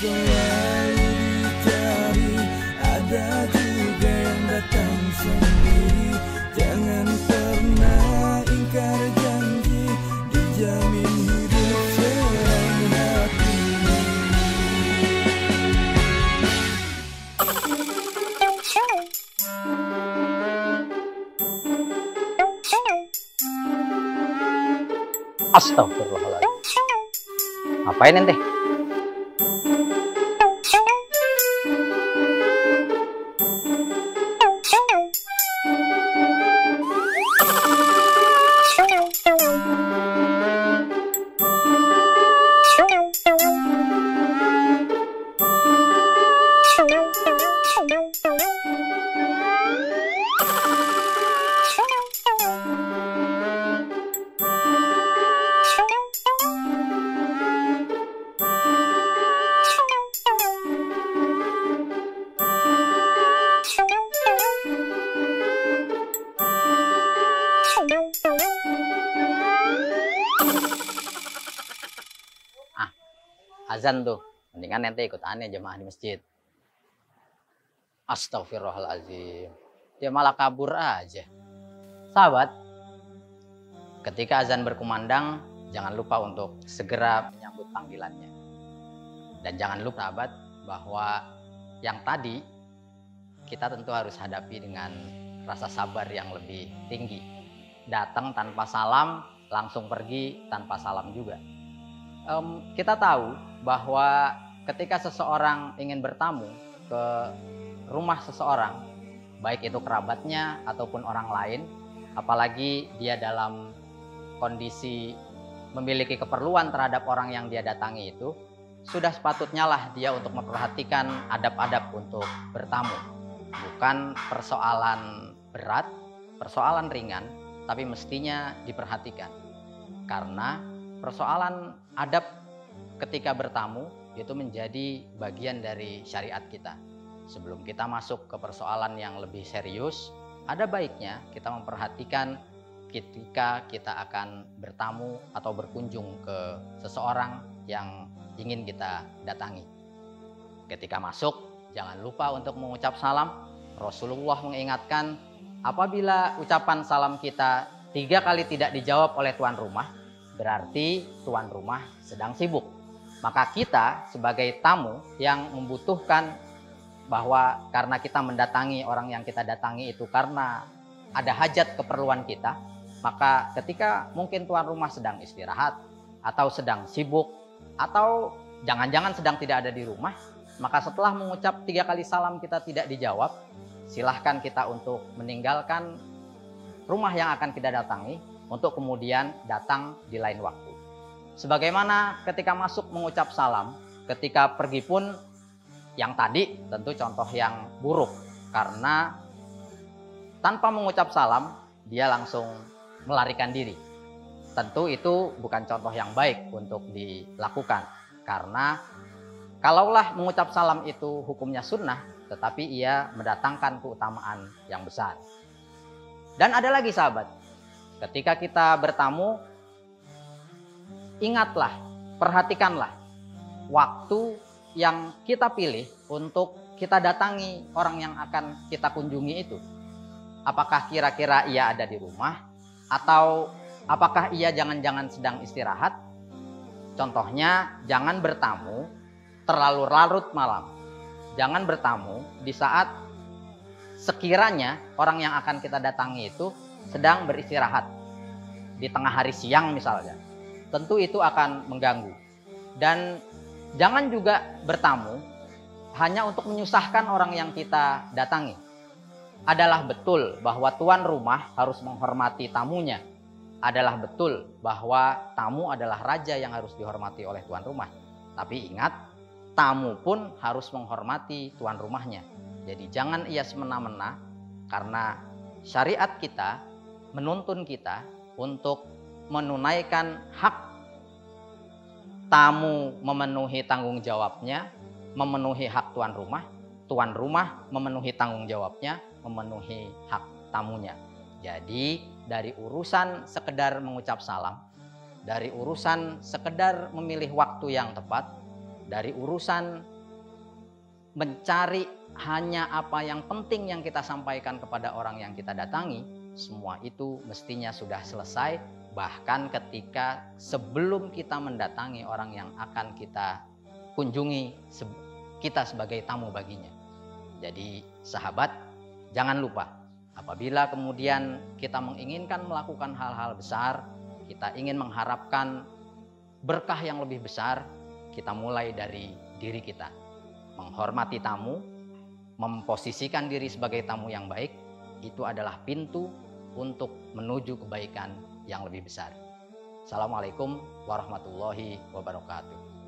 selalu dicari, ada juga yang datang sendiri. Jangan pernah ingkar janji, dijamin hidup serang hati. Astagfirullahaladzim. Ngapain ente? Azan tuh, mendingan ente ikut aneh jemaah di masjid. Astagfirullahaladzim, dia malah kabur aja. Sahabat, ketika azan berkumandang, jangan lupa untuk segera menyambut panggilannya. Dan jangan lupa sahabat, bahwa yang tadi kita tentu harus hadapi dengan rasa sabar yang lebih tinggi. Datang tanpa salam, langsung pergi tanpa salam juga. Kita tahu bahwa ketika seseorang ingin bertamu ke rumah seseorang, baik itu kerabatnya ataupun orang lain, apalagi dia dalam kondisi memiliki keperluan terhadap orang yang dia datangi itu, sudah sepatutnya lah dia untuk memperhatikan adab-adab untuk bertamu. Bukan persoalan berat, persoalan ringan, tapi mestinya diperhatikan. Karena persoalan adab ketika bertamu itu menjadi bagian dari syariat kita. Sebelum kita masuk ke persoalan yang lebih serius, ada baiknya kita memperhatikan ketika kita akan bertamu atau berkunjung ke seseorang yang ingin kita datangi. Ketika masuk, jangan lupa untuk mengucap salam. Rasulullah mengingatkan, apabila ucapan salam kita 3 kali tidak dijawab oleh tuan rumah, berarti tuan rumah sedang sibuk. Maka kita sebagai tamu yang membutuhkan bahwa karena kita mendatangi orang yang kita datangi itu karena ada hajat keperluan kita, maka ketika mungkin tuan rumah sedang istirahat atau sedang sibuk atau jangan-jangan sedang tidak ada di rumah, maka setelah mengucap 3 kali salam kita tidak dijawab, silahkan kita untuk meninggalkan rumah yang akan kita datangi untuk kemudian datang di lain waktu. Sebagaimana ketika masuk mengucap salam, ketika pergi pun yang tadi tentu contoh yang buruk, karena tanpa mengucap salam dia langsung melarikan diri. Tentu itu bukan contoh yang baik untuk dilakukan, karena kalaulah mengucap salam itu hukumnya sunnah, tetapi ia mendatangkan keutamaan yang besar. Dan ada lagi sahabat, ketika kita bertamu, ingatlah, perhatikanlah waktu yang kita pilih untuk kita datangi orang yang akan kita kunjungi itu. Apakah kira-kira ia ada di rumah? Atau apakah ia jangan-jangan sedang istirahat? Contohnya, jangan bertamu terlalu larut malam. Jangan bertamu di saat sekiranya orang yang akan kita datangi itu sedang beristirahat. Di tengah hari siang misalnya. Tentu itu akan mengganggu. Dan jangan juga bertamu hanya untuk menyusahkan orang yang kita datangi. Adalah betul bahwa tuan rumah harus menghormati tamunya. Adalah betul bahwa tamu adalah raja yang harus dihormati oleh tuan rumah. Tapi ingat, tamu pun harus menghormati tuan rumahnya. Jadi jangan ia semena-mena, karena syariat kita menuntun kita untuk menunaikan hak tamu, memenuhi tanggung jawabnya, memenuhi hak tuan rumah memenuhi tanggung jawabnya, memenuhi hak tamunya. Jadi dari urusan sekedar mengucap salam, dari urusan sekedar memilih waktu yang tepat, dari urusan mencari hanya apa yang penting yang kita sampaikan kepada orang yang kita datangi, semua itu mestinya sudah selesai. Bahkan ketika sebelum kita mendatangi orang yang akan kita kunjungi, kita sebagai tamu baginya. Jadi sahabat, jangan lupa apabila kemudian kita menginginkan melakukan hal-hal besar, kita ingin mengharapkan berkah yang lebih besar, kita mulai dari diri kita. Menghormati tamu, memposisikan diri sebagai tamu yang baik, itu adalah pintu untuk menuju kebaikan yang lebih besar. Assalamualaikum warahmatullahi wabarakatuh.